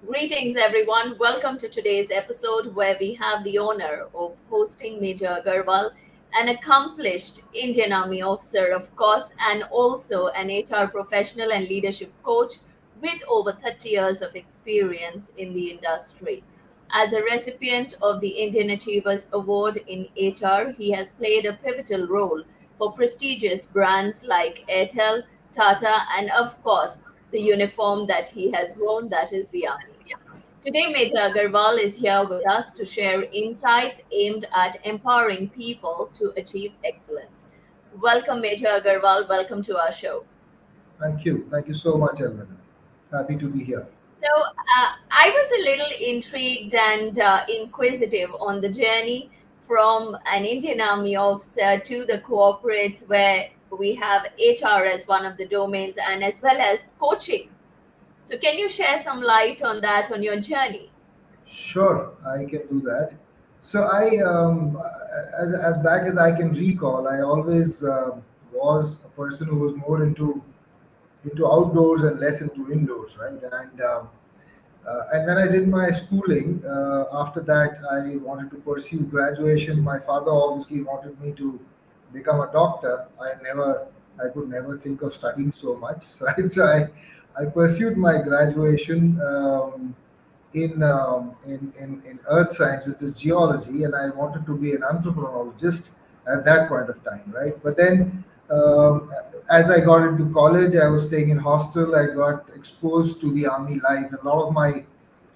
Greetings, everyone. Welcome to today's episode where we have the honor of hosting Major Agarwal, an accomplished Indian Army officer, of course, and also an HR professional and leadership coach with over 30 years of experience in the industry. As a recipient of the Indian Achievers Award in HR, he has played a pivotal role for prestigious brands like Airtel, Tata, and of course, the uniform that he has worn, that is the Army. Today, Major Agarwal is here with us to share insights aimed at empowering people to achieve excellence. Welcome, Major Agarwal. Welcome to our show. Thank you. Thank you so much, Alvina. Happy to be here. I was a little intrigued and inquisitive on the journey from an Indian Army officer to the corporates where we have HR as one of the domains and as well as coaching. So, can you share some light on that on your journey? Sure, I can do that. So as back as I can recall, I always was a person who was more into outdoors and less into indoors, right? And when I did my schooling, after that, I wanted to pursue graduation. My father obviously wanted me to become a doctor. I could never think of studying so much. I pursued my graduation in earth science, which is geology, and I wanted to be an anthropologist at that point of time, right? But then, as I got into college, I was staying in hostel. I got exposed to the army life. A lot of my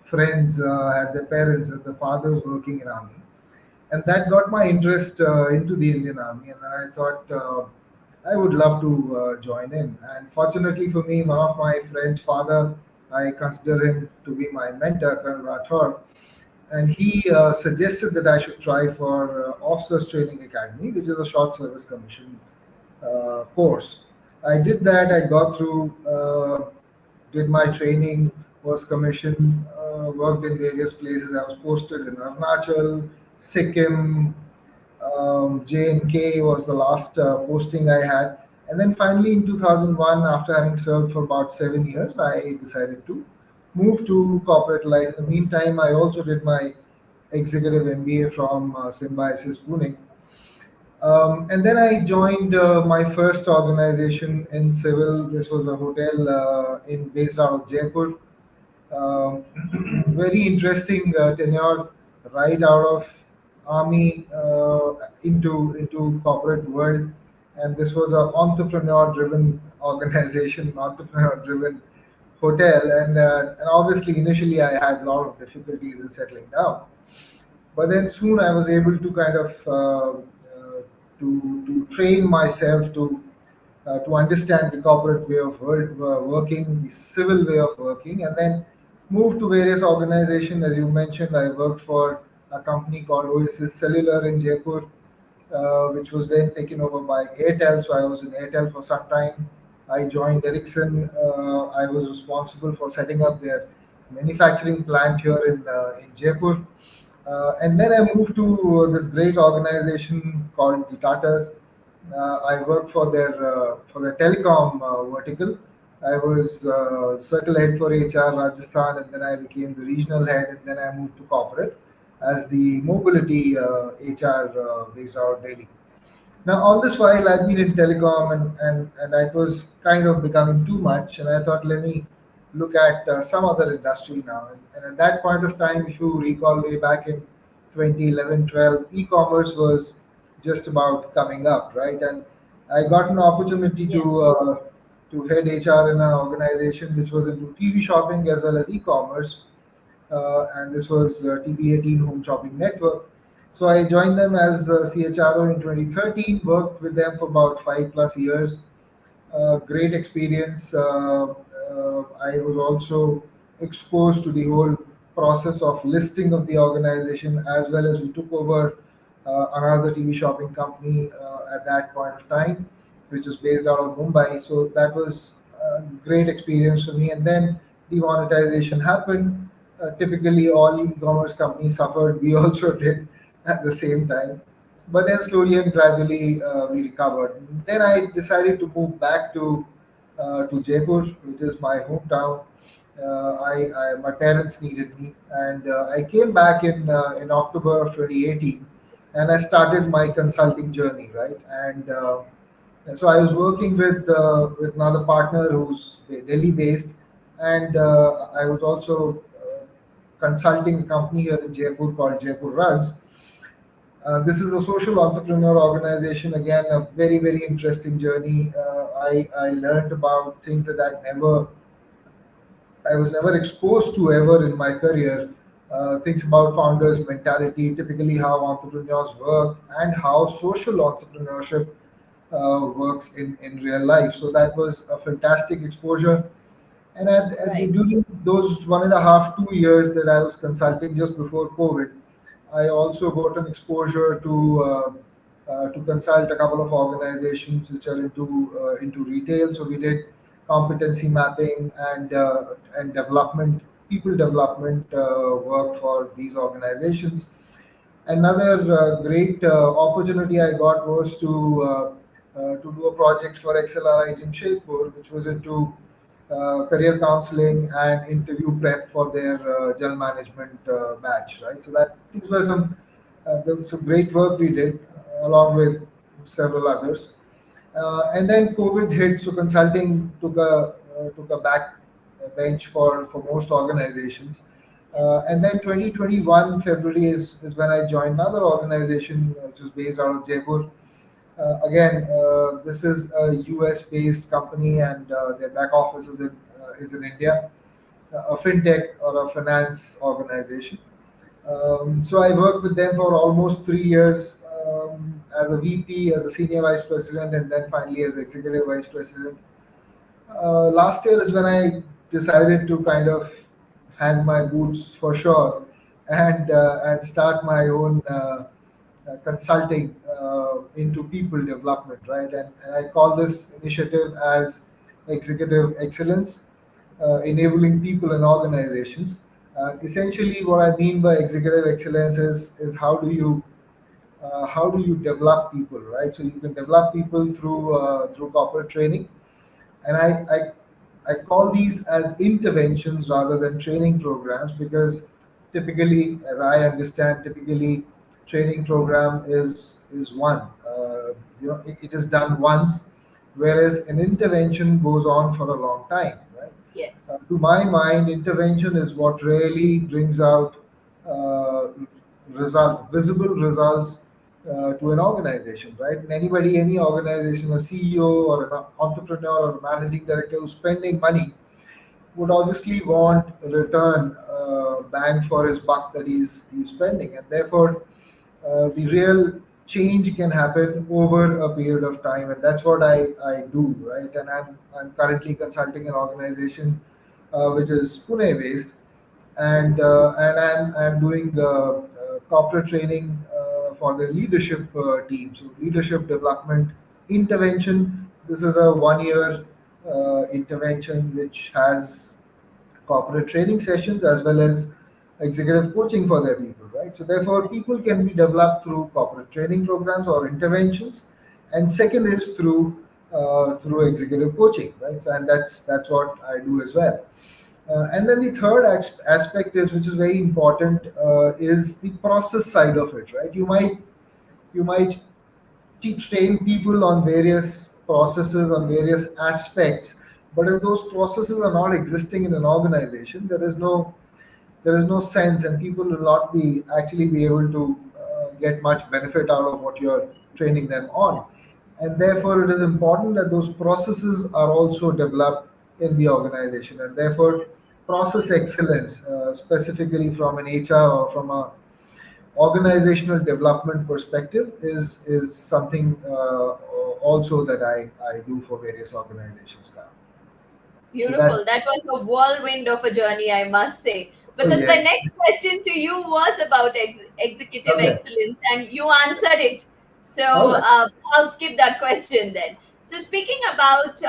friends had their parents and the fathers working in army, and that got my interest into the Indian Army. And then I thought I would love to join in. And fortunately for me, one of my friend's father, I consider him to be my mentor, Colonel Rathore, and he suggested that I should try for Officers Training Academy, which is a short service commission course. I did that. I got through, did my training, was commissioned, worked in various places. I was posted in Arunachal, Sikkim, J&K was the last posting I had. And then finally in 2001, after having served for about 7 years, I decided to move to corporate life. In the meantime, I also did my executive MBA from Symbiosis Pune. And then I joined my first organization in civil. This was a hotel in based out of Jaipur. Um, Very interesting tenure right out of army into corporate world, and this was an entrepreneur driven organization, entrepreneur driven hotel, and obviously initially I had a lot of difficulties in settling down, but then soon I was able to kind of to train myself to understand the corporate way of working, the civil way of working, and then moved to various organizations. As you mentioned, I worked for a company called Oasis Cellular in Jaipur, which was then taken over by Airtel. So I was in Airtel for some time. I joined Ericsson. I was responsible for setting up their manufacturing plant here in Jaipur. And then I moved to this great organization called the Tatas. I worked for their telecom vertical. I was circle head for HR Rajasthan, and then I became the regional head, and then I moved to corporate as the mobility HR based out of Delhi. Now, all this while, I've been in telecom, and it was kind of becoming too much. And I thought, let me look at some other industry now. And at that point of time, if you recall way back in 2011, 12, e commerce was just about coming up, right? And I got an opportunity Yes. to head HR in an organization which was into TV shopping as well as e commerce, and this was TB18 Home Shopping Network. So I joined them as CHRO in 2013, worked with them for about 5 plus years. Great experience. I was also exposed to the whole process of listing of the organization, as well as we took over another TV shopping company at that point of time, which was based out of Mumbai. So that was a great experience for me. And then demonetization happened. Typically, all e-commerce companies suffered. We also did at the same time, but then slowly and gradually we recovered. Then I decided to move back to Jaipur, which is my hometown, My parents needed me, and I came back in October of 2018, and I started my consulting journey, right? And so I was working with another partner who's Delhi based, and I was also consulting a company here in Jaipur called Jaipur Runs. This is a social entrepreneur organization. Again, a very very interesting journey. I learned about things that I was never exposed to ever in my career. Things about founders' mentality, typically how entrepreneurs work, and how social entrepreneurship works in real life. So that was a fantastic exposure. And Right. during those 1.5, 2 years that I was consulting just before COVID, I also got an exposure to consult a couple of organizations which are into retail. So we did competency mapping and development, people development work for these organizations. Another great opportunity I got was to do a project for XLRI Jamshedpur, which was into career counseling and interview prep for their general management batch. Right, so that these were there was some great work we did along with several others. And then COVID hit, so consulting took a back bench for most organizations. Yeah. And then 2021 February is when I joined another organization which is based out of Jaipur. Again, this is a US based company, and their back office is in India, a fintech or a finance organization. So I worked with them for almost 3 years as a VP, as a senior vice president, and then finally as executive vice president. Last year is when I decided to kind of hang my boots for sure and start my own consulting into people development, right? And I call this initiative as executive excellence, enabling people and organizations. Essentially, what I mean by executive excellence is how do you develop people, right? So you can develop people through corporate training, and I call these as interventions rather than training programs because typically, as I understand, typically training program is one. It is done once, whereas an intervention goes on for a long time, right? Yes. To my mind, intervention is what really brings out uh, visible results to an organization, right? And any organization, a CEO or an entrepreneur or a managing director who's spending money would obviously want a return, bang for his buck that he's spending, and therefore the real change can happen over a period of time, and that's what I do, right? And I'm currently consulting an organization which is Pune based, and I'm doing corporate training for the leadership team. So leadership development intervention. This is a 1 year intervention which has corporate training sessions as well as executive coaching for their people, right? So therefore, people can be developed through corporate training programs or interventions, and second is through executive coaching, right? So and that's what I do as well. And then the third aspect is, which is very important, is the process side of it, right? You might train people on various processes, on various aspects, but if those processes are not existing in an organization, there is no sense, and people will not be actually be able to get much benefit out of what you're training them on. Yes. And therefore, it is important that those processes are also developed in the organization, and therefore, process excellence, specifically from an HR or from a organizational development perspective, is something also that I do for various organizations now. So Beautiful. that's That was a whirlwind of a journey, I must say. oh Because my yes, next question to you was about executive okay, excellence, and you answered it. all So right. I'll skip that question then. So, speaking about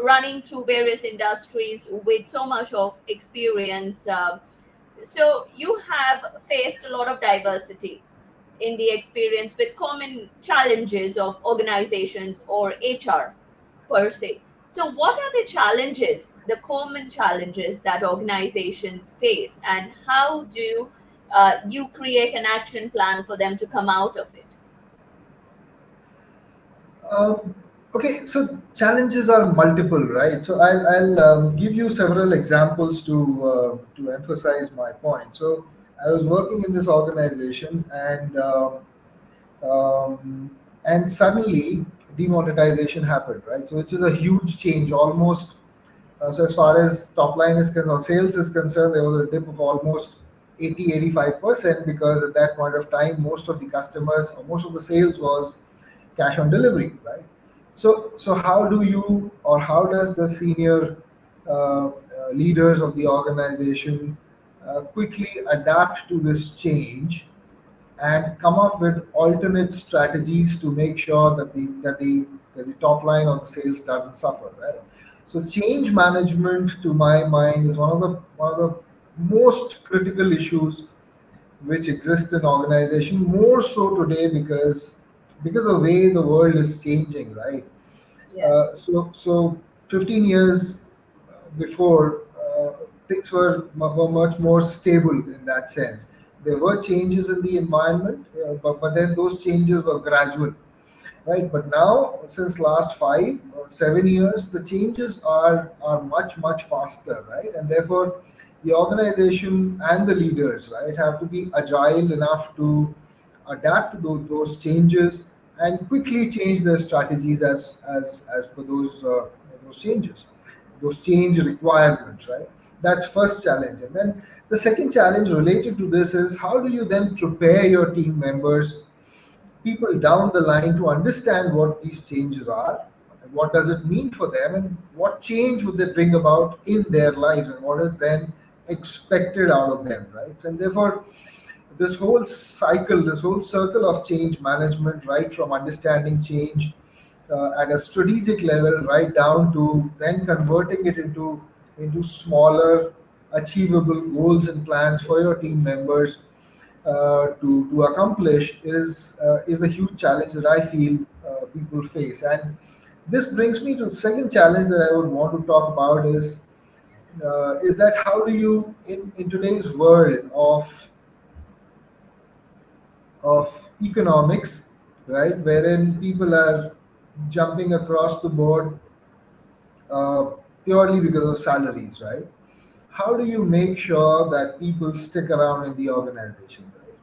running through various industries with so much of experience, so you have faced a lot of diversity in the experience with common challenges of organizations or HR per se. So, what are the challenges, the common challenges that organizations face, and how do you create an action plan for them to come out of it? Um, okay, so challenges are multiple, right? So I'll give you several examples to emphasize my point. So I was working in this organization, and suddenly demonetization happened, right? So which is a huge change, almost. So as far as top line is concerned, or sales is concerned, there was a dip of almost 80-85% because at that point of time, most of the customers or most of the sales was cash on delivery, right? So how do you or how does the senior leaders of the organization quickly adapt to this change and come up with alternate strategies to make sure that the top line or the sales doesn't suffer, right? So change management, to my mind, is one of the most critical issues which exist in organization, more so today because the way the world is changing, right? Yeah, So 15 years before, things were much more stable in that sense. There were changes in the environment, but then those changes were gradual, right? But now, since last 5 or 7 years, the changes are much faster, right? And therefore, the organization and the leaders, right, have to be agile enough to adapt to those changes and quickly change their strategies as per those changes, those change requirements, right? That's first challenge. And then the second challenge related to this is, how do you then prepare your team members, people down the line, to understand what these changes are, and what does it mean for them, and what change would they bring about in their lives, and what is then expected out of them, right? And therefore, this whole cycle, this whole circle of change management, right from understanding change at a strategic level, right down to then converting it into smaller, achievable goals and plans for your team members to accomplish, is a huge challenge that I feel people face. And this brings me to the second challenge that I would want to talk about is that how do you, in today's world of economics, right, wherein people are jumping across the board uh, purely because of salaries, right? How do you make sure that people stick around in the organization, right?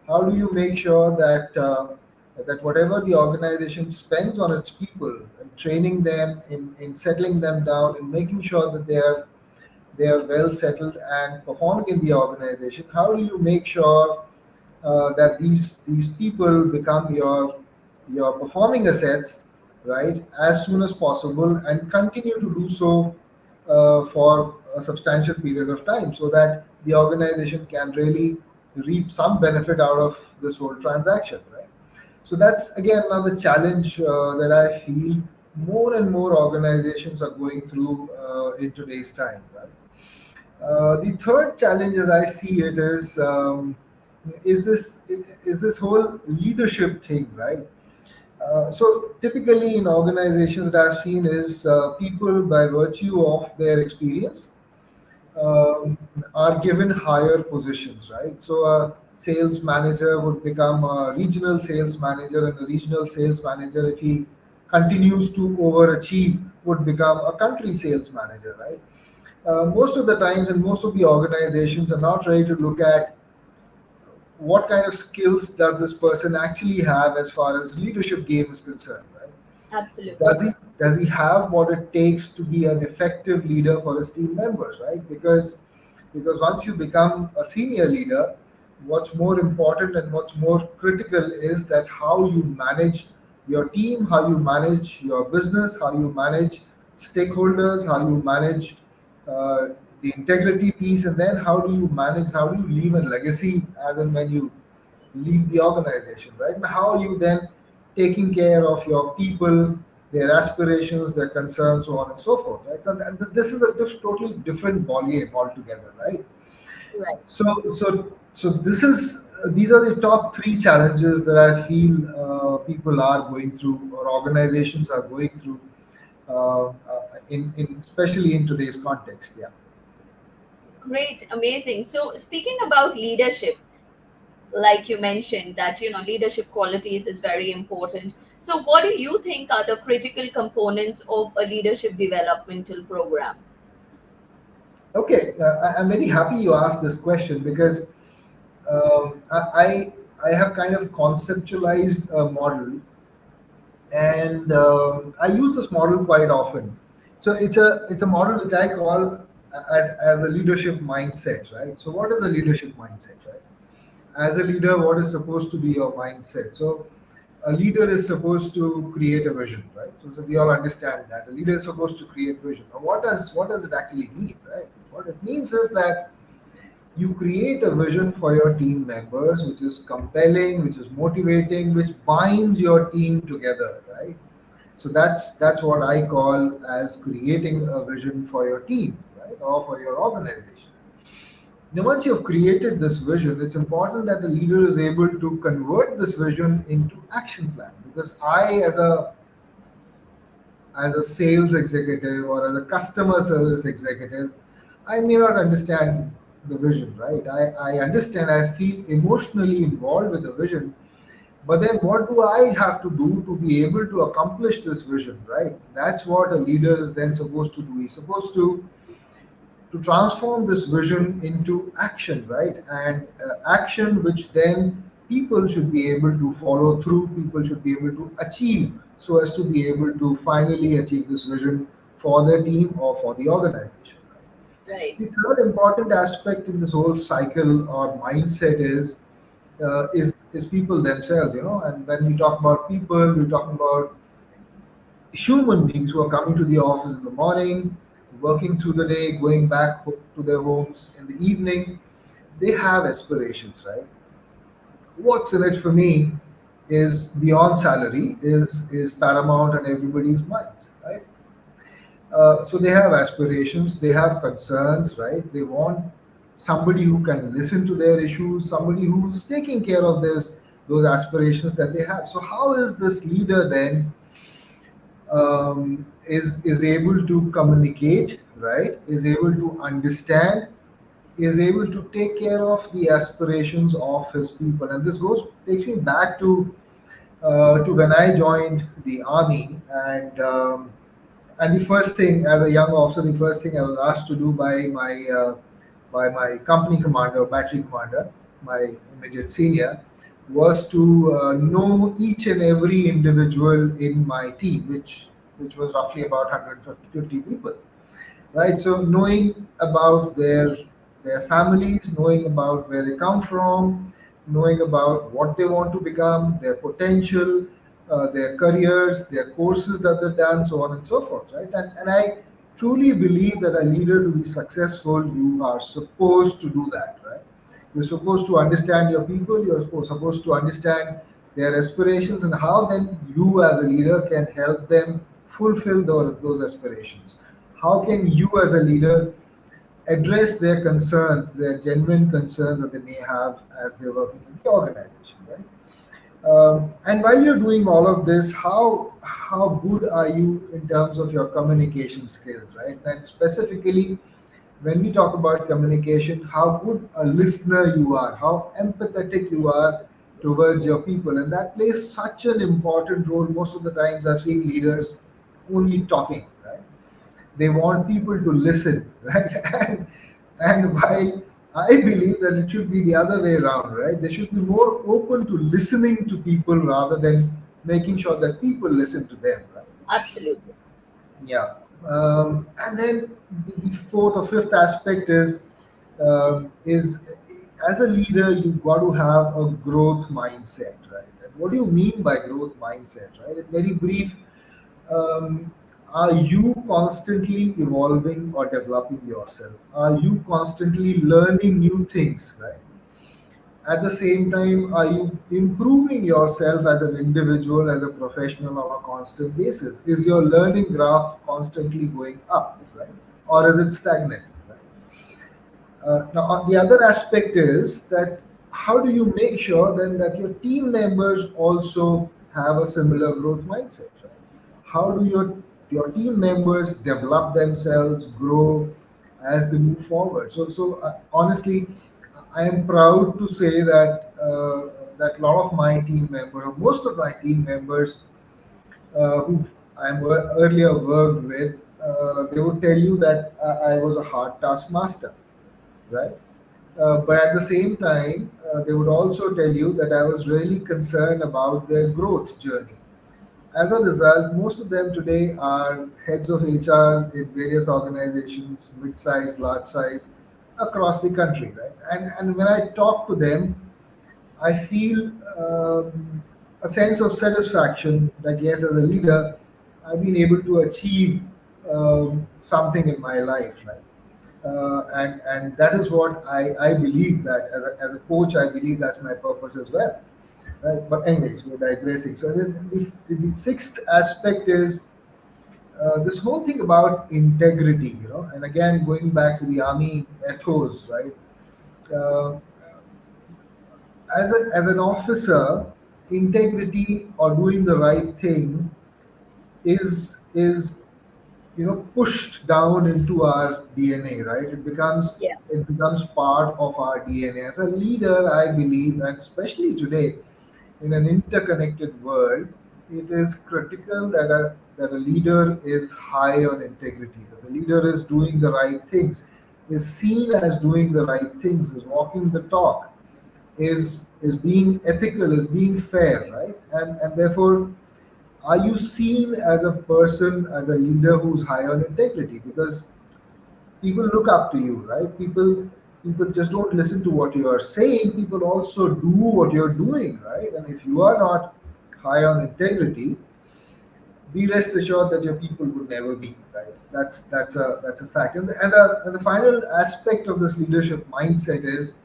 How do you make sure that whatever the organization spends on its people, in training them, in settling them down, in making sure that they are well settled and performing in the organization, how do you make sure that these people become your performing assets, right, as soon as possible, and continue to do so for a substantial period of time, so that the organization can really reap some benefit out of this whole transaction, right? So that's again another challenge that I feel more and more organizations are going through in today's time, right? The third challenge, as I see it, is this whole leadership thing, right? So typically in organizations that I've seen is people, by virtue of their experience, um, are given higher positions, right? So a sales manager would become a regional sales manager, and a regional sales manager, if he continues to overachieve, would become a country sales manager, right? Most of the times, and most of the organizations are not ready to look at what kind of skills does this person actually have as far as leadership game is concerned, right? absolutely. Does he have what it takes to be an effective leader for his team members, right? Because once you become a senior leader, what's more important and what's more critical is that how you manage your team, how you manage your business, how you manage stakeholders, how you manage uh, the integrity piece, and then how do you leave a legacy as and when you leave the organization, right? And how are you then taking care of your people, their aspirations, their concerns, so on and so forth, right? So this is a totally different ballgame altogether, right? Right. So these are the top three challenges that I feel people are going through, or organizations are going through, in especially in today's context. Yeah. Great, amazing. So, speaking about leadership, like you mentioned, that leadership qualities is very important. So, what do you think are the critical components of a leadership developmental program? Okay, I'm very happy you asked this question because I have kind of conceptualized a model, and I use this model quite often. So it's a model which I call as a leadership mindset, right? So what is the leadership mindset, right? As a leader, what is supposed to be your mindset? So a leader is supposed to create a vision, right? So we all understand that a leader is supposed to create vision. Now, what does it actually mean, right? What it means is that you create a vision for your team members, which is compelling, which is motivating, which binds your team together, right? So that's what I call as creating a vision for your team, right, or for your organization. Now, once you've created this vision, it's important that the leader is able to convert this vision into action plan. Because I, as a sales executive or as a customer service executive, I may not understand the vision, right? I understand, I feel emotionally involved with the vision, but then what do I have to do to be able to accomplish this vision, right? That's what a leader is then supposed to do. He's supposed to transform this vision into action, right? And action which then people should be able to follow through, people should be able to achieve so as to be able to finally achieve this vision for their team or for the organization. Right. The third important aspect in this whole cycle or mindset is people themselves, and when we talk about people, we're talking about human beings who are coming to the office in the morning, working through the day, going back to their homes in the evening. They have aspirations, right? What's in it for me is beyond salary is paramount in everybody's minds, right? So they have aspirations, they have concerns, right? They want somebody who can listen to their issues, somebody who's taking care of those aspirations that they have. So how is this leader then is able to communicate, right? Is able to understand, is able to take care of the aspirations of his people. And this goes takes me back to when I joined the army, and the first thing as a young officer, the first thing I was asked to do by my company commander, battery commander, my immediate senior, was to know each and every individual in my team, which was roughly about 150 people, right? So knowing about their families, knowing about where they come from, knowing about what they want to become, their potential, their careers, their courses that they've done, so on and so forth, right? And I truly believe that a leader to be successful, you are supposed to do that, right? You're supposed to understand your people. You're supposed to understand their aspirations and how then you, as a leader, can help them fulfill those aspirations. How can you, as a leader, address their concerns, their genuine concerns that they may have as they're working in the organization, right? And while you're doing all of this, how good are you in terms of your communication skills, right? And specifically, when we talk about communication, how good a listener you are, how empathetic you are towards your people, and that plays such an important role. Most of the times, I've seen leaders only talking, right? They want people to listen, right? And while I believe that it should be the other way around, right? They should be more open to listening to people rather than making sure that people listen to them, right? Absolutely. Yeah. And then the fourth or fifth aspect is as a leader, you've got to have a growth mindset, right? And what do you mean by growth mindset, right? In very brief, are you constantly evolving or developing yourself? Are you constantly learning new things, right? At the same time, are you improving yourself as an individual, as a professional on a constant basis? Is your learning graph constantly going up, right? Or is it stagnant, right? Now, the other aspect is that how do you make sure then that your team members also have a similar growth mindset, right? How do your your team members develop themselves, grow as they move forward. Honestly, I am proud to say that that a lot of my team members, or most of my team members, who earlier worked with, they would tell you that I was a hard taskmaster, right? But at the same time, they would also tell you that I was really concerned about their growth journey. As a result, most of them today are heads of HRs in various organizations, mid-size, large size, across the country, right? And when I talk to them, I feel a sense of satisfaction that yes, as a leader, I've been able to achieve something in my life, right? And that is what I believe that as a coach, I believe that's my purpose as well, right? But anyways, we're digressing. So the sixth aspect is this whole thing about integrity, and again going back to the army ethos, right? Uh, as an officer, integrity or doing the right thing is pushed down into our DNA, right? Yeah. It becomes part of our DNA. As a leader, I believe, and especially today in an interconnected world, it is critical that a leader is high on integrity, that the leader is doing the right things, is seen as doing the right things, is walking the talk, is being ethical, is being fair, right? And therefore, are you seen as a person, as a leader who's high on integrity? Because people look up to you, right? People just don't listen to what you are saying. People also do what you're doing, right? And if you are not high on integrity, be rest assured that your people would never be, right? That's a fact. And the final aspect of this leadership mindset is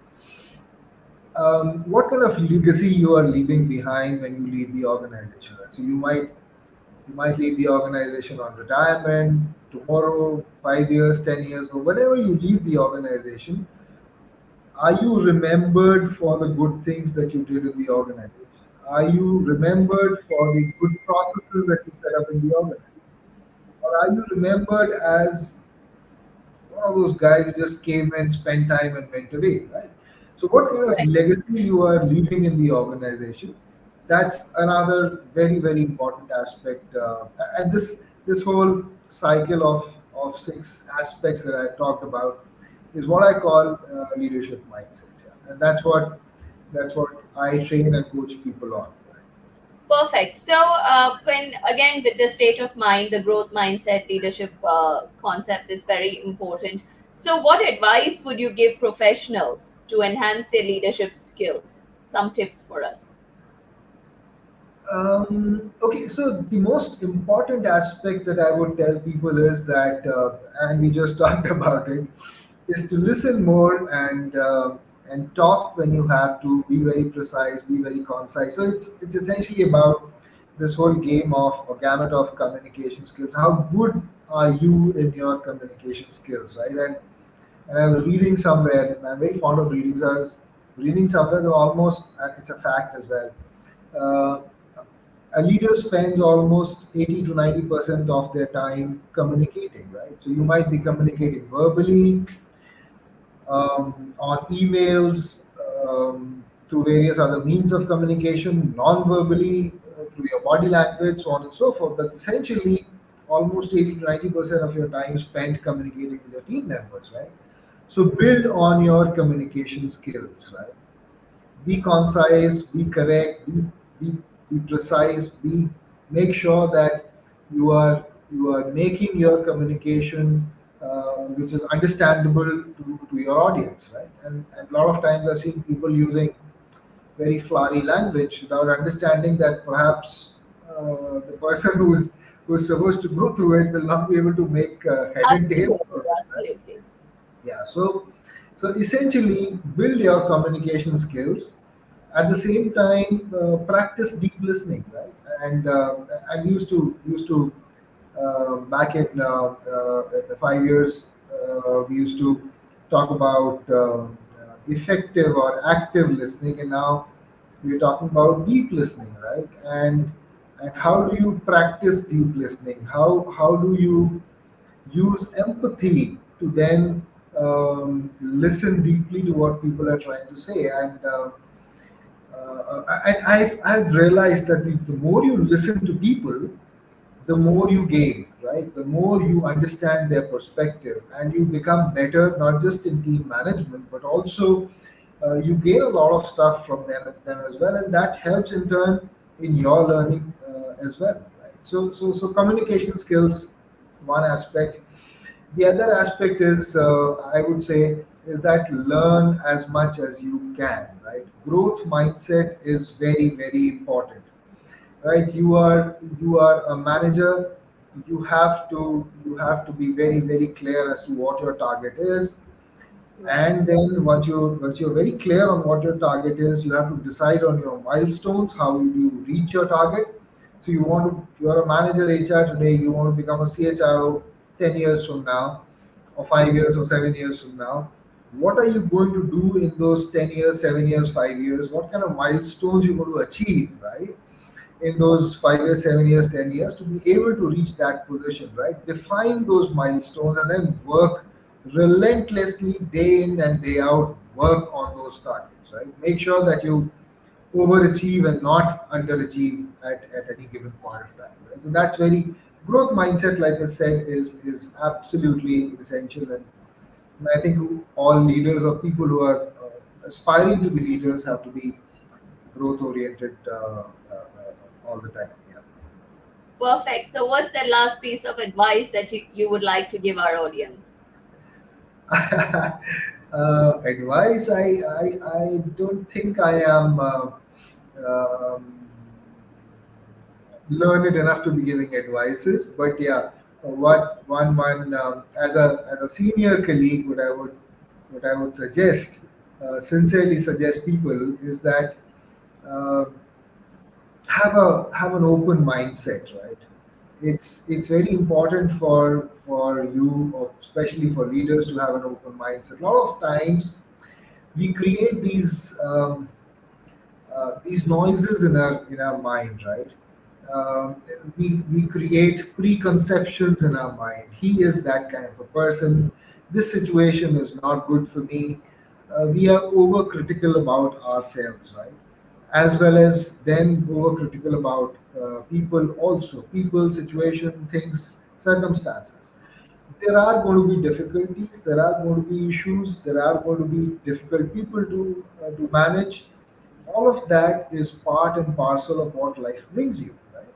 what kind of legacy you are leaving behind when you leave the organization. Right? So you might leave the organization on retirement tomorrow, 5 years, 10 years, but whenever you leave the organization, are you remembered for the good things that you did in the organization? Are you remembered for the good processes that you set up in the organization? Or are you remembered as one of those guys who just came and spent time and went away, right? So, what kind of Correct. legacy you are leaving in the organization? That's another very, very important aspect. And this whole cycle of six aspects that I talked about is what I call leadership mindset, yeah. And that's what I train and coach people on. Right? Perfect. So, when again with the state of mind, the growth mindset, leadership concept is very important. So, what advice would you give professionals to enhance their leadership skills? Some tips for us. Okay, so the most important aspect that I would tell people is that, and we just talked about it, is to listen more and talk when you have to. Be very precise, be very concise. So it's essentially about this whole game of or gamut of communication skills. How good are you in your communication skills, right? And I was reading somewhere, and I'm very fond of reading. So I was reading somewhere that almost, it's a fact as well. Uh, a leader spends almost 80 to 90% of their time communicating, right? So you might be communicating verbally, on emails, through various other means of communication, non-verbally, through your body language, so on and so forth. But essentially, almost 80 to 90% of your time spent communicating with your team members, right? So build on your communication skills, right? Be concise, be correct, be, be precise, make sure that you are making your communication which is understandable to your audience, right? And a lot of times I've seen people using very flowery language without understanding that perhaps the person who's supposed to go through it will not be able to make head and tail Absolutely, of it, right? absolutely. Yeah, so essentially build your communication skills. At the same time, practice deep listening, right? And used to back in 5 years, we used to talk about effective or active listening, and now we're talking about deep listening, right? And how do you practice deep listening? How do you use empathy to then listen deeply to what people are trying to say? And I've realized that the more you listen to people, the more you gain, right? The more you understand their perspective, and you become better not just in team management, but also you gain a lot of stuff from them as well, and that helps in turn in your learning as well, right? So communication skills, one aspect. The other aspect is, I would say, is that learn as much as you can, right? Growth mindset is very, very important, right? You are a manager. You have to be very, very clear as to what your target is, Right. and then once you're very clear on what your target is, you have to decide on your milestones. How do you reach your target? So you're a manager HR today. You want to become a CHRO 10 years from now, or 5 years or 7 years from now. What are you going to do in those 10 years, 7 years, 5 years? What kind of milestones you're going to achieve, right? In those 5 years, 7 years, 10 years, to be able to reach that position, right? Define those milestones and then work relentlessly day in and day out, work on those targets, right? Make sure that you overachieve and not underachieve at any given point of time, right? So that's very growth mindset, like I said, is absolutely essential. And I think all leaders or people who are aspiring to be leaders have to be growth oriented all the time. Yeah. Perfect. So, what's the last piece of advice that you would like to give our audience? Advice, I don't think I am learned enough to be giving advices, but yeah, what one as a senior colleague, what I would suggest, sincerely suggest people is that uh, have an open mindset, right? It's very important for you, or especially for leaders, to have an open mindset. A lot of times we create these noises in our mind, right? We create preconceptions in our mind. He is that kind of a person. This situation is not good for me. We are overcritical about ourselves, right? As well as then overcritical about people, also people, situation, things, circumstances. There are going to be difficulties, there are going to be issues, there are going to be difficult people to manage. All of that is part and parcel of what life brings you, right?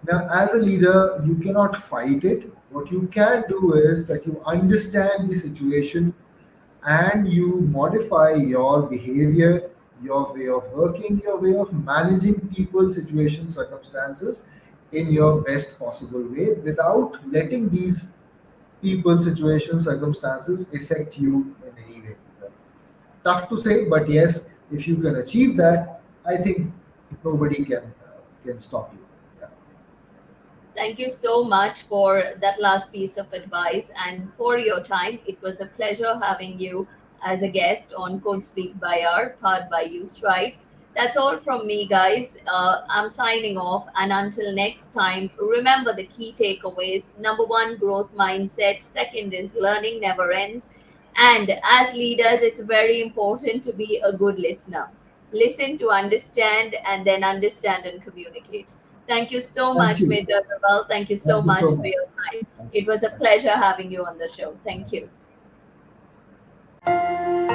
Now, as a leader, you cannot fight it. What you can do is that you understand the situation and you modify your behavior, your way of working, your way of managing people, situations, circumstances in your best possible way without letting these people, situations, circumstances affect you in any way. Right? Tough to say, but yes, if you can achieve that, I think nobody can stop you. Yeah. Thank you so much for that last piece of advice and for your time. It was a pleasure having you as a guest on Code Speak by R, powered by You Stride. That's all from me, guys. I'm signing off, and until next time, remember the key takeaways. Number one, growth mindset. Second is learning never ends. And as leaders, it's very important to be a good listener. Listen to understand and then understand and communicate. Thank you so Thank much, you. Mr. Agarwal. Thank you so Thank you much so for much. your time. Thank you. It was a Thank you. pleasure having you on the show. Thank Thank you. you.